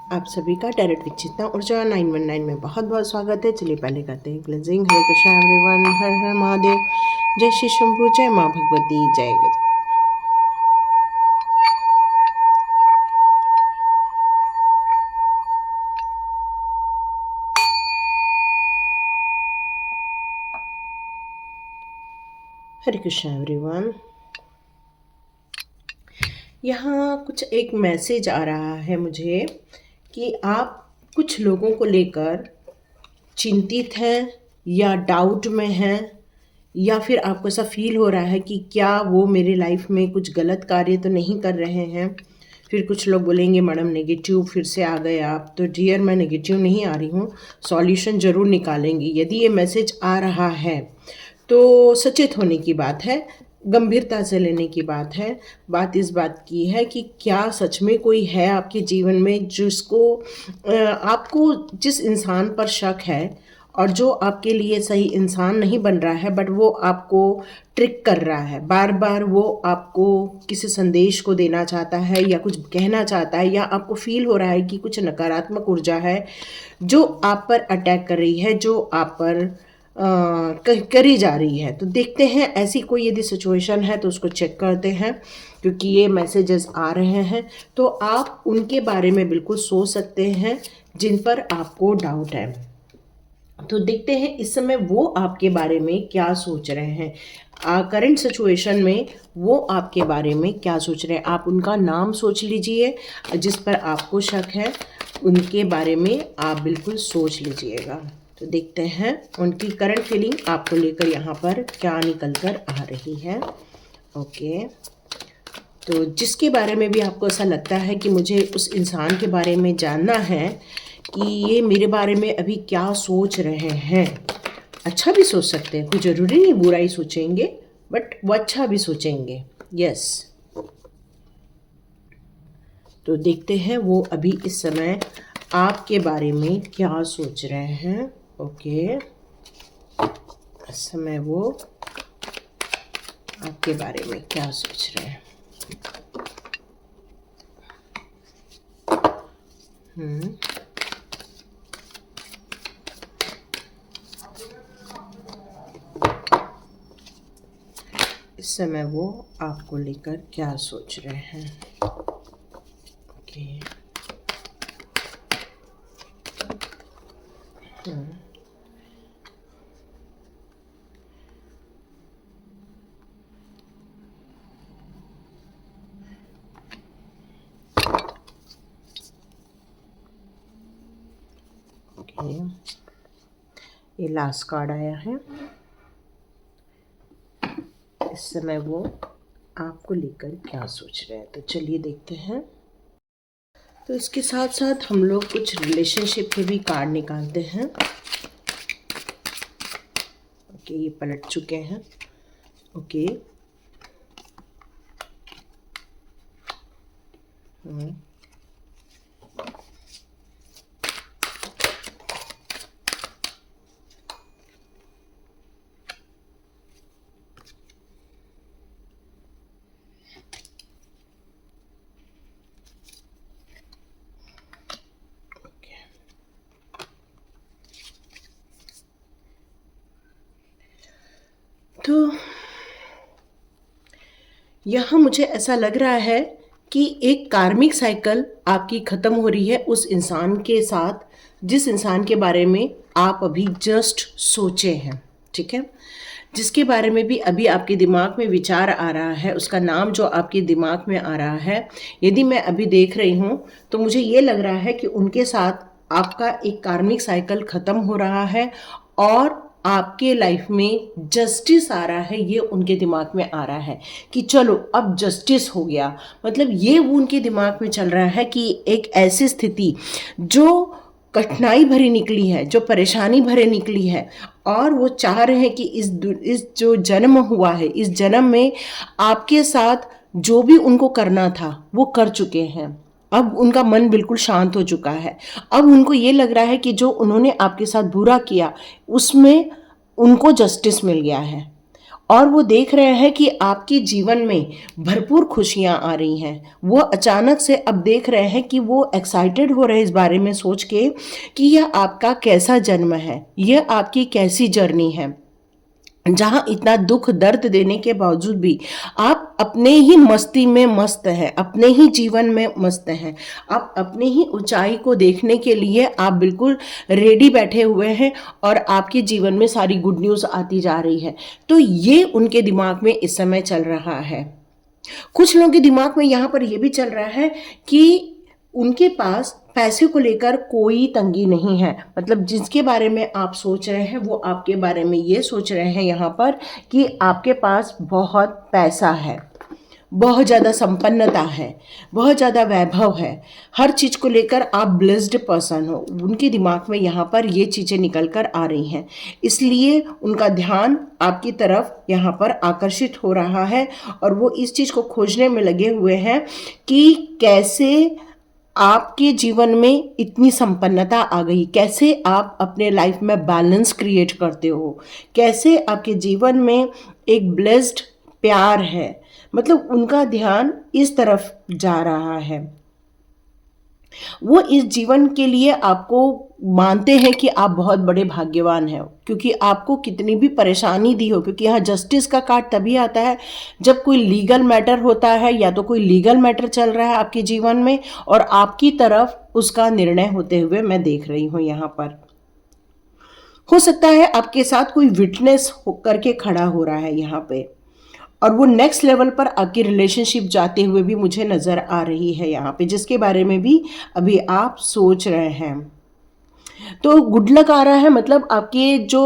आप सभी का डायरेक्ट विचित्रा ऊर्जा 919 में बहुत बहुत स्वागत है। चलिए पहले करते हैं क्लेंजिंग। हरे कृष्णा एवरीवन, हर हर महादेव, जय श्री शंभू, जय माँ भगवती, जय गज। हरे कृष्णा एवरीवन, यहाँ कुछ एक मैसेज आ रहा है मुझे कि आप कुछ लोगों को लेकर चिंतित हैं या डाउट में हैं, या फिर आपको ऐसा फील हो रहा है कि क्या वो मेरे लाइफ में कुछ गलत कार्य तो नहीं कर रहे हैं। फिर कुछ लोग बोलेंगे मैडम नेगेटिव फिर से आ गए आप। तो डियर, मैं नेगेटिव नहीं आ रही हूँ, सॉल्यूशन ज़रूर निकालेंगी। यदि ये मैसेज आ रहा है तो सचेत होने की बात है, गंभीरता से लेने की बात है। बात इस बात की है कि क्या सच में कोई है आपके जीवन में जिसको आपको जिस इंसान पर शक है और जो आपके लिए सही इंसान नहीं बन रहा है, बट वो आपको ट्रिक कर रहा है, बार बार वो आपको किसी संदेश को देना चाहता है या कुछ कहना चाहता है, या आपको फील हो रहा है कि कुछ नकारात्मक ऊर्जा है जो आप पर अटैक कर रही है, जो आप पर करी जा रही है। तो देखते हैं ऐसी कोई यदि सिचुएशन है तो उसको चेक करते हैं, क्योंकि ये मैसेजेस आ रहे हैं तो आप उनके बारे में बिल्कुल सोच सकते हैं जिन पर आपको डाउट है। तो देखते हैं इस समय वो आपके बारे में क्या सोच रहे हैं, करंट सिचुएशन में वो आपके बारे में क्या सोच रहे हैं। आप उनका नाम सोच लीजिए, जिस पर आपको शक है उनके बारे में आप बिल्कुल सोच लीजिएगा। तो देखते हैं उनकी करंट फीलिंग आपको लेकर यहाँ पर क्या निकल कर आ रही है। ओके, तो जिसके बारे में भी आपको ऐसा लगता है कि मुझे उस इंसान के बारे में जानना है कि ये मेरे बारे में अभी क्या सोच रहे हैं। अच्छा भी सोच सकते हैं, कोई ज़रूरी नहीं बुरा ही सोचेंगे, बट वो अच्छा भी सोचेंगे। यस, तो देखते हैं वो अभी इस समय आपके बारे में क्या सोच रहे हैं। ओके, इस समय वो आपके बारे में क्या सोच रहे हैं। इस समय वो आपको लेकर क्या सोच रहे हैं। ओके, ये लास्ट कार्ड आया है। इस समय वो आपको लेकर क्या सोच रहे हैं, तो चलिए देखते हैं। तो इसके साथ साथ हम लोग कुछ रिलेशनशिप के भी कार्ड निकालते हैं। ओके, ये पलट चुके हैं। ओके, तो यहाँ मुझे ऐसा लग रहा है कि एक कार्मिक साइकिल आपकी ख़त्म हो रही है उस इंसान के साथ जिस इंसान के बारे में आप अभी जस्ट सोचे हैं। ठीक है, जिसके बारे में भी अभी आपके दिमाग में विचार आ रहा है, उसका नाम जो आपके दिमाग में आ रहा है, यदि मैं अभी देख रही हूँ तो मुझे ये लग रहा है कि उनके साथ आपका एक कार्मिक साइकिल ख़त्म हो रहा है और आपके लाइफ में जस्टिस आ रहा है। ये उनके दिमाग में आ रहा है कि चलो अब जस्टिस हो गया। मतलब ये वो उनके दिमाग में चल रहा है कि एक ऐसी स्थिति जो कठिनाई भरी निकली है, जो परेशानी भरे निकली है, और वो चाह रहे हैं कि इस जो जन्म हुआ है, इस जन्म में आपके साथ जो भी उनको करना था वो कर चुके हैं। अब उनका मन बिल्कुल शांत हो चुका है। अब उनको ये लग रहा है कि जो उन्होंने आपके साथ बुरा किया उसमें उनको जस्टिस मिल गया है। और वो देख रहे हैं कि आपके जीवन में भरपूर खुशियां आ रही हैं। वो अचानक से अब देख रहे हैं कि वो एक्साइटेड हो रहे हैं इस बारे में सोच के कि यह आपका कैसा जन्म है, यह आपकी कैसी जर्नी है, जहां इतना दुख दर्द देने के बावजूद भी आप अपने ही मस्ती में मस्त हैं, अपने ही जीवन में मस्त हैं, आप अपनी ही ऊंचाई को देखने के लिए आप बिल्कुल रेडी बैठे हुए हैं और आपके जीवन में सारी गुड न्यूज़ आती जा रही है। तो ये उनके दिमाग में इस समय चल रहा है। कुछ लोगों के दिमाग में यहाँ पर यह भी चल रहा है कि उनके पास पैसे को लेकर कोई तंगी नहीं है। मतलब जिसके बारे में आप सोच रहे हैं वो आपके बारे में ये सोच रहे हैं यहाँ पर कि आपके पास बहुत पैसा है, बहुत ज़्यादा संपन्नता है, बहुत ज़्यादा वैभव है, हर चीज़ को लेकर आप ब्लेस्ड पर्सन हो। उनके दिमाग में यहाँ पर ये चीज़ें निकल कर आ रही हैं, इसलिए उनका ध्यान आपकी तरफ यहाँ पर आकर्षित हो रहा है और वो इस चीज़ को खोजने में लगे हुए हैं कि कैसे आपके जीवन में इतनी संपन्नता आ गई, कैसे आप अपने लाइफ में बैलेंस क्रिएट करते हो, कैसे आपके जीवन में एक ब्लेस्ड प्यार है। मतलब उनका ध्यान इस तरफ जा रहा है। वो इस जीवन के लिए आपको मानते हैं कि आप बहुत बड़े भाग्यवान हैं, क्योंकि आपको कितनी भी परेशानी दी हो, क्योंकि यहाँ जस्टिस का कार्ड तभी आता है जब कोई लीगल मैटर होता है, या तो कोई लीगल मैटर चल रहा है आपके जीवन में और आपकी तरफ उसका निर्णय होते हुए मैं देख रही हूँ। यहाँ पर हो सकता है आपके साथ कोई विटनेस होकर के खड़ा हो रहा है यहाँ पे, और वो नेक्स्ट लेवल पर आपकी रिलेशनशिप जाते हुए भी मुझे नज़र आ रही है यहाँ पे, जिसके बारे में भी अभी आप सोच रहे हैं। तो गुड लक आ रहा है। मतलब आपके जो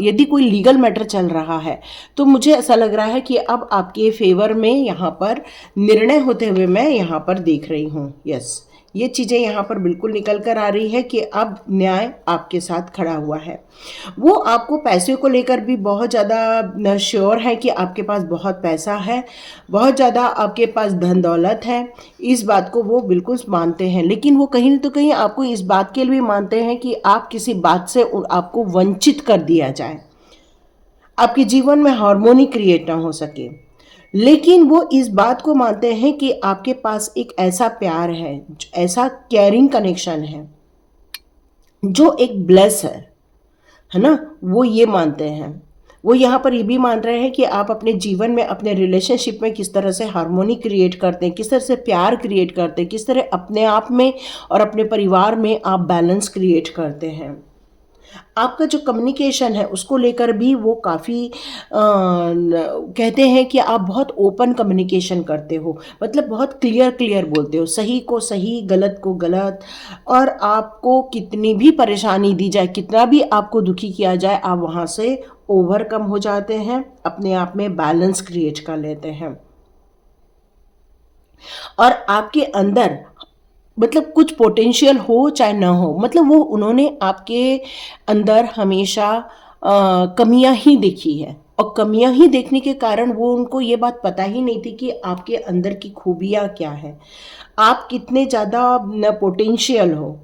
यदि कोई लीगल मैटर चल रहा है तो मुझे ऐसा लग रहा है कि अब आपके फेवर में यहाँ पर निर्णय होते हुए मैं यहाँ पर देख रही हूँ। यस, ये चीज़ें यहाँ पर बिल्कुल निकल कर आ रही है कि अब न्याय आपके साथ खड़ा हुआ है। वो आपको पैसे को लेकर भी बहुत ज़्यादा श्योर है कि आपके पास बहुत पैसा है, बहुत ज़्यादा आपके पास धन दौलत है, इस बात को वो बिल्कुल मानते हैं। लेकिन वो कहीं न तो कहीं आपको इस बात के लिए भी मानते हैं कि आप किसी बात से आपको वंचित कर दिया जाए, आपके जीवन में हार्मोनी क्रिएट ना हो सके। लेकिन वो इस बात को मानते हैं कि आपके पास एक ऐसा प्यार है, ऐसा केयरिंग कनेक्शन है जो एक ब्लेस है ना, वो ये मानते हैं। वो यहाँ पर ये भी मान रहे हैं कि आप अपने जीवन में, अपने रिलेशनशिप में किस तरह से हार्मोनी क्रिएट करते हैं, किस तरह से प्यार क्रिएट करते हैं, किस तरह अपने आप में और अपने परिवार में आप बैलेंस क्रिएट करते हैं। आपका जो कम्युनिकेशन है उसको लेकर भी वो काफ़ी कहते हैं कि आप बहुत ओपन कम्युनिकेशन करते हो। मतलब बहुत क्लियर बोलते हो, सही को सही, गलत को गलत, और आपको कितनी भी परेशानी दी जाए, कितना भी आपको दुखी किया जाए, आप वहाँ से ओवरकम हो जाते हैं, अपने आप में बैलेंस क्रिएट कर लेते हैं। और आपके अंदर मतलब कुछ पोटेंशियल हो चाहे ना हो, मतलब वो उन्होंने आपके अंदर हमेशा कमियां ही देखी है, और कमियां ही देखने के कारण वो उनको ये बात पता ही नहीं थी कि आपके अंदर की खूबियां क्या है, आप कितने ज़्यादा पोटेंशियल हो,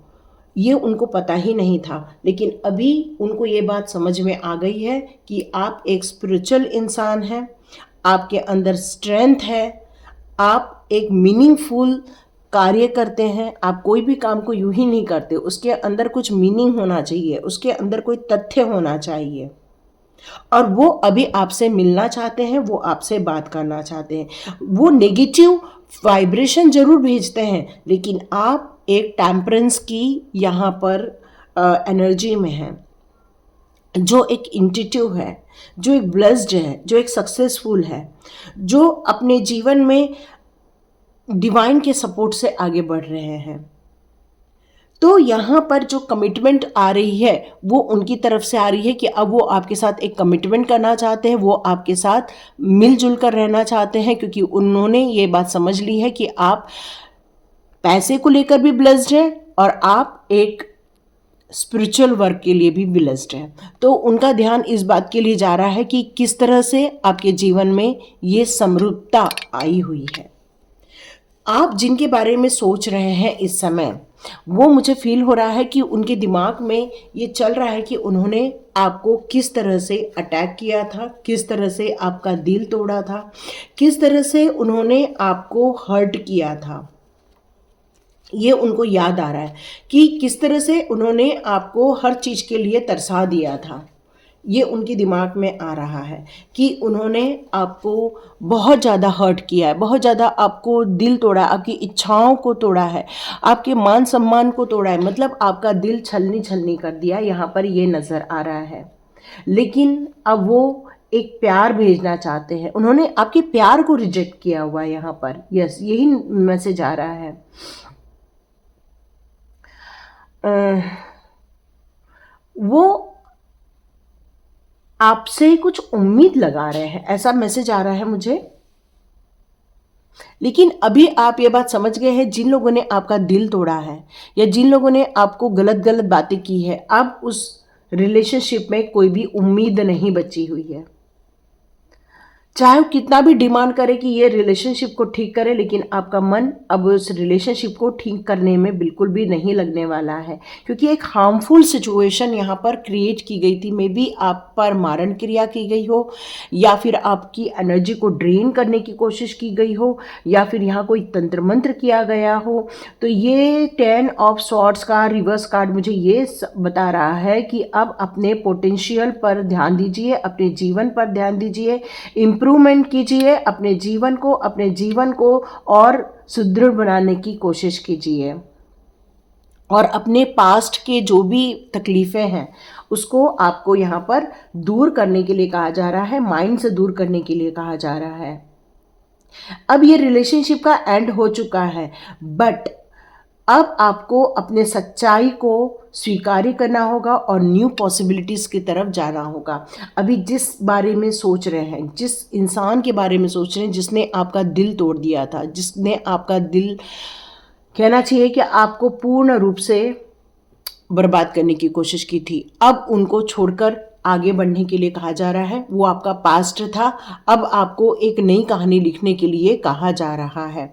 ये उनको पता ही नहीं था। लेकिन अभी उनको ये बात समझ में आ गई है कि आप एक स्पिरिचुअल इंसान हैं, आपके अंदर स्ट्रेंथ है, आप एक मीनिंगफुल कार्य करते हैं। आप कोई भी काम को यूं ही नहीं करते, उसके अंदर कुछ मीनिंग होना चाहिए, उसके अंदर कोई तथ्य होना चाहिए, और वो अभी आपसे मिलना चाहते हैं, वो आपसे बात करना चाहते हैं। वो नेगेटिव वाइब्रेशन जरूर भेजते हैं, लेकिन आप एक टेम्परेंस की यहाँ पर एनर्जी में हैं, जो एक इंट्यूटिव है, जो एक ब्लेस्ड है, जो एक सक्सेसफुल है, जो अपने जीवन में डिवाइन के सपोर्ट से आगे बढ़ रहे हैं। तो यहाँ पर जो कमिटमेंट आ रही है वो उनकी तरफ से आ रही है कि अब वो आपके साथ एक कमिटमेंट करना चाहते हैं, वो आपके साथ मिलजुल कर रहना चाहते हैं, क्योंकि उन्होंने ये बात समझ ली है कि आप पैसे को लेकर भी ब्लेस्ड हैं और आप एक स्पिरिचुअल वर्क के लिए भी ब्लेस्ड हैं। तो उनका ध्यान इस बात के लिए जा रहा है कि किस तरह से आपके जीवन में ये समृद्धता आई हुई है। आप जिनके बारे में सोच रहे हैं इस समय, वो मुझे फील हो रहा है कि उनके दिमाग में ये चल रहा है कि उन्होंने आपको किस तरह से अटैक किया था, किस तरह से आपका दिल तोड़ा था, किस तरह से उन्होंने आपको हर्ट किया था, ये उनको याद आ रहा है कि किस तरह से उन्होंने आपको हर चीज़ के लिए तरसा दिया था। ये उनके दिमाग में आ रहा है कि उन्होंने आपको बहुत ज़्यादा हर्ट किया है, बहुत ज़्यादा आपको दिल तोड़ा, आपकी इच्छाओं को तोड़ा है, आपके मान सम्मान को तोड़ा है, मतलब आपका दिल छलनी छलनी कर दिया, यहाँ पर ये नज़र आ रहा है। लेकिन अब वो एक प्यार भेजना चाहते हैं, उन्होंने आपके प्यार को रिजेक्ट किया हुआ है यहाँ पर। यस, यही मैसेज आ रहा है। वो आपसे कुछ उम्मीद लगा रहे हैं, ऐसा मैसेज आ रहा है मुझे। लेकिन अभी आप ये बात समझ गए हैं, जिन लोगों ने आपका दिल तोड़ा है या जिन लोगों ने आपको गलत गलत बातें की है, अब उस रिलेशनशिप में कोई भी उम्मीद नहीं बची हुई है। चाहे वो कितना भी डिमांड करे कि ये रिलेशनशिप को ठीक करे, लेकिन आपका मन अब उस रिलेशनशिप को ठीक करने में बिल्कुल भी नहीं लगने वाला है, क्योंकि एक हार्मफुल सिचुएशन यहाँ पर क्रिएट की गई थी। मे बी आप पर मारण क्रिया की गई हो, या फिर आपकी एनर्जी को ड्रेन करने की कोशिश की गई हो, या फिर यहाँ कोई तंत्र मंत्र किया गया हो। तो ये 10 ऑफ सॉर्ड्स का रिवर्स कार्ड मुझे ये बता रहा है कि अब अपने पोटेंशियल पर ध्यान दीजिए, अपने जीवन पर ध्यान दीजिए, इम्प्रूवमेंट कीजिए अपने जीवन को और सुदृढ़ बनाने की कोशिश कीजिए, और अपने पास्ट के जो भी तकलीफ़ें हैं उसको आपको यहाँ पर दूर करने के लिए कहा जा रहा है, माइंड से दूर करने के लिए कहा जा रहा है। अब ये रिलेशनशिप का एंड हो चुका है, बट अब आपको अपने सच्चाई को स्वीकार करना होगा और न्यू पॉसिबिलिटीज़ की तरफ जाना होगा। अभी जिस बारे में सोच रहे हैं, जिस इंसान के बारे में सोच रहे हैं जिसने आपका दिल तोड़ दिया था, जिसने आपका दिल, कहना चाहिए कि आपको पूर्ण रूप से बर्बाद करने की कोशिश की थी, अब उनको छोड़कर आगे बढ़ने के लिए कहा जा रहा है। वो आपका पास्ट था, अब आपको एक नई कहानी लिखने के लिए कहा जा रहा है।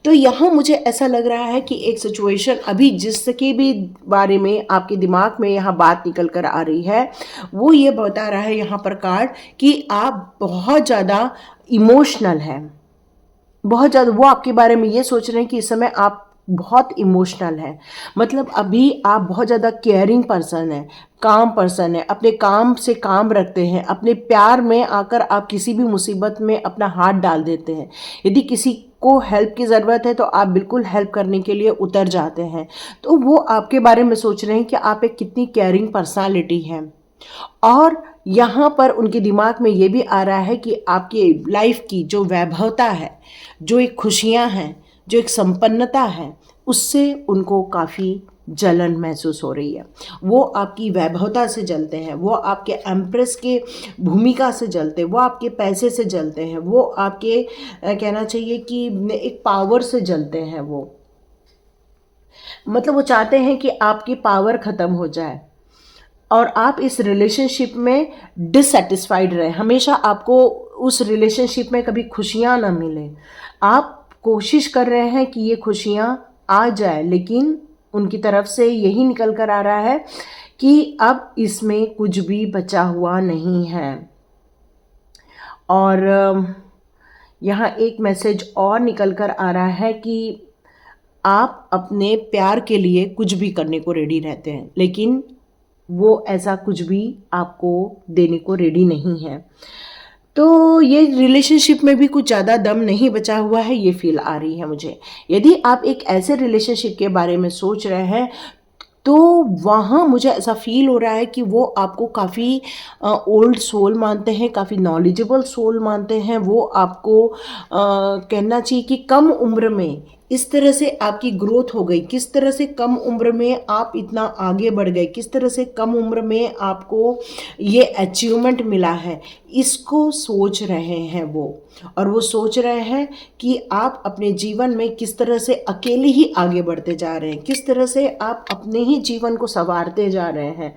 तो यहाँ मुझे ऐसा लग रहा है कि एक सिचुएशन अभी जिसके भी बारे में आपके दिमाग में यहाँ बात निकल कर आ रही है, वो ये बता रहा है यहाँ पर कार्ड कि आप बहुत ज़्यादा इमोशनल हैं, बहुत ज़्यादा वो आपके बारे में ये सोच रहे हैं कि इस समय आप बहुत इमोशनल है, मतलब अभी आप बहुत ज़्यादा केयरिंग पर्सन है, काम पर्सन है, अपने काम से काम रखते हैं, अपने प्यार में आकर आप किसी भी मुसीबत में अपना हाथ डाल देते हैं। यदि किसी को हेल्प की ज़रूरत है तो आप बिल्कुल हेल्प करने के लिए उतर जाते हैं। तो वो आपके बारे में सोच रहे हैं कि आप एक कितनी केयरिंग पर्सनालिटी हैं। और यहाँ पर उनके दिमाग में ये भी आ रहा है कि आपकी लाइफ की जो वैभवता है, जो एक खुशियाँ हैं, जो एक संपन्नता है, उससे उनको काफ़ी जलन महसूस हो रही है। वो आपकी वैभवता से जलते हैं, वो आपके एम्प्रेस के भूमिका से जलते हैं, वो आपके पैसे से जलते हैं, वो आपके कहना चाहिए कि एक पावर से जलते हैं। वो मतलब वो चाहते हैं कि आपकी पावर ख़त्म हो जाए और आप इस रिलेशनशिप में डिससेटिस्फाइड रहें, हमेशा आपको उस रिलेशनशिप में कभी खुशियाँ ना मिले। आप कोशिश कर रहे हैं कि ये खुशियाँ आ जाए, लेकिन उनकी तरफ से यही निकल कर आ रहा है कि अब इसमें कुछ भी बचा हुआ नहीं है। और यहाँ एक मैसेज और निकल कर आ रहा है कि आप अपने प्यार के लिए कुछ भी करने को रेडी रहते हैं, लेकिन वो ऐसा कुछ भी आपको देने को रेडी नहीं है। तो ये रिलेशनशिप में भी कुछ ज़्यादा दम नहीं बचा हुआ है, ये फील आ रही है मुझे। यदि आप एक ऐसे रिलेशनशिप के बारे में सोच रहे हैं तो वहाँ मुझे ऐसा फील हो रहा है कि वो आपको काफ़ी ओल्ड सोल मानते हैं, काफ़ी नॉलेजेबल सोल मानते हैं। वो आपको कहना चाहिए कि कम उम्र में इस तरह से आपकी ग्रोथ हो गई, किस तरह से कम उम्र में आप इतना आगे बढ़ गए, किस तरह से कम उम्र में आपको ये अचीवमेंट मिला है इसको सोच रहे हैं वो, और वो सोच रहे हैं कि आप अपने जीवन में किस तरह से अकेले ही आगे बढ़ते जा रहे हैं, किस तरह से आप अपने ही जीवन को संवारते जा रहे हैं।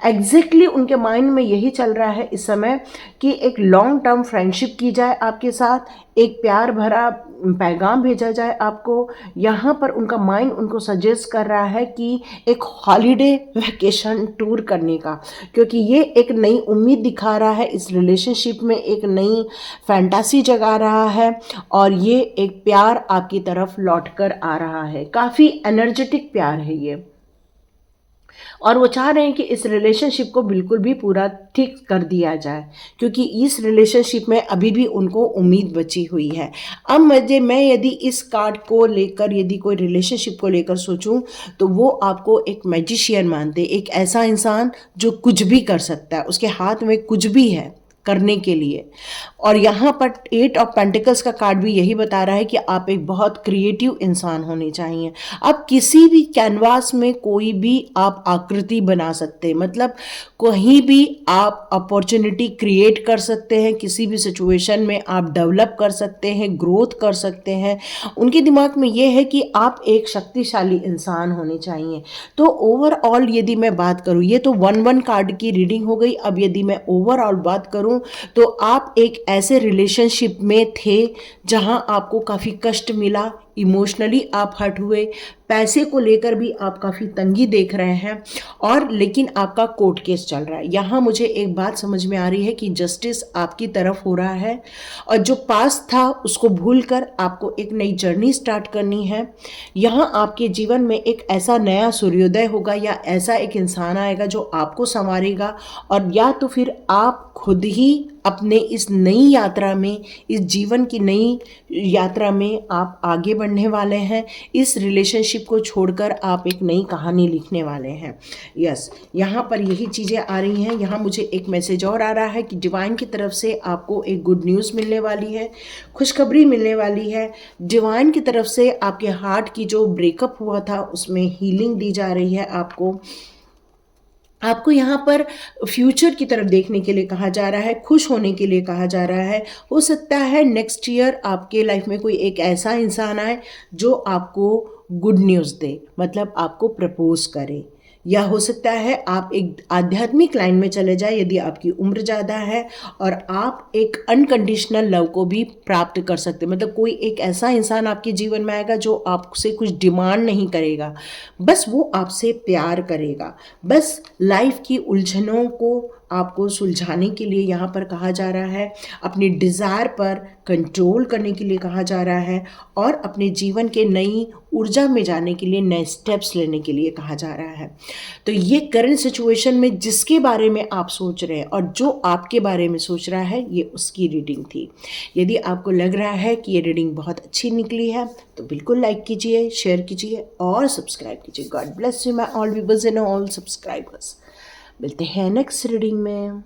एग्जैक्टली उनके माइंड में यही चल रहा है इस समय कि एक लॉन्ग टर्म फ्रेंडशिप की जाए आपके साथ, एक प्यार भरा पैगाम भेजा जाए आपको। यहाँ पर उनका माइंड उनको सजेस्ट कर रहा है कि एक हॉलीडे वैकेशन टूर करने का, क्योंकि ये एक नई उम्मीद दिखा रहा है इस रिलेशनशिप में, एक नई फैंटासी जगा रहा है, और ये एक प्यार आपकी तरफ लौट कर आ रहा है। काफ़ी एनर्जेटिक प्यार है ये, और वो चाह रहे हैं कि इस रिलेशनशिप को बिल्कुल भी पूरा ठीक कर दिया जाए, क्योंकि इस रिलेशनशिप में अभी भी उनको उम्मीद बची हुई है। अब मैं यदि इस कार्ड को लेकर, यदि कोई रिलेशनशिप को लेकर सोचूं, तो वो आपको एक मैजिशियन मानते, एक ऐसा इंसान जो कुछ भी कर सकता है, उसके हाथ में कुछ भी है करने के लिए। और यहाँ पर 8 ऑफ पेंटिकल्स का कार्ड भी यही बता रहा है कि आप एक बहुत क्रिएटिव इंसान होने चाहिए। आप किसी भी कैनवास में कोई भी आप आकृति बना सकते हैं, मतलब कहीं भी आप अपॉर्चुनिटी क्रिएट कर सकते हैं, किसी भी सिचुएशन में आप डेवलप कर सकते हैं, ग्रोथ कर सकते हैं। उनके दिमाग में ये है कि आप एक शक्तिशाली इंसान होने चाहिए। तो ओवरऑल यदि मैं बात करूँ, ये तो 1-1 कार्ड की रीडिंग हो गई। अब यदि मैं ओवरऑल बात करूँ तो आप एक ऐसे रिलेशनशिप में थे जहां आपको काफ़ी कष्ट मिला, इमोशनली आप हर्ट हुए, पैसे को लेकर भी आप काफ़ी तंगी देख रहे हैं, और लेकिन आपका कोर्ट केस चल रहा है। यहाँ मुझे एक बात समझ में आ रही है कि जस्टिस आपकी तरफ हो रहा है, और जो पास्ट था उसको भूलकर आपको एक नई जर्नी स्टार्ट करनी है। यहाँ आपके जीवन में एक ऐसा नया सूर्योदय होगा, या ऐसा एक इंसान आएगा जो आपको संवारेगा, और या तो फिर आप खुद ही अपने इस नई यात्रा में, इस जीवन की नई यात्रा में आप आगे बढ़ने वाले हैं। इस रिलेशनशिप को छोड़कर आप एक नई कहानी लिखने वाले हैं। यस, यहाँ पर यही चीज़ें आ रही हैं। यहाँ मुझे एक मैसेज और आ रहा है कि डिवाइन की तरफ से आपको एक गुड न्यूज़ मिलने वाली है, खुशखबरी मिलने वाली है। डिवाइन की तरफ से आपके हार्ट की जो ब्रेकअप हुआ था उसमें हीलिंग दी जा रही है आपको यहाँ पर फ्यूचर की तरफ देखने के लिए कहा जा रहा है, खुश होने के लिए कहा जा रहा है। हो सकता है नेक्स्ट ईयर आपके लाइफ में कोई एक ऐसा इंसान आए जो आपको गुड न्यूज़ दे, मतलब आपको प्रपोज करे, या हो सकता है आप एक आध्यात्मिक लाइन में चले जाए यदि आपकी उम्र ज़्यादा है, और आप एक अनकंडीशनल लव को भी प्राप्त कर सकते हैं। मतलब कोई एक ऐसा इंसान आपके जीवन में आएगा जो आपसे कुछ डिमांड नहीं करेगा, बस वो आपसे प्यार करेगा। बस लाइफ की उलझनों को आपको सुलझाने के लिए यहाँ पर कहा जा रहा है, अपने डिज़ायर पर कंट्रोल करने के लिए कहा जा रहा है, और अपने जीवन के नई ऊर्जा में जाने के लिए नए स्टेप्स लेने के लिए कहा जा रहा है। तो ये करंट सिचुएशन में जिसके बारे में आप सोच रहे हैं और जो आपके बारे में सोच रहा है, ये उसकी रीडिंग थी। यदि आपको लग रहा है कि ये रीडिंग बहुत अच्छी निकली है तो बिल्कुल लाइक कीजिए, शेयर कीजिए और सब्सक्राइब कीजिए। God bless you my all viewers and all subscribers. मिलते हैं नेक्स्ट रीडिंग में।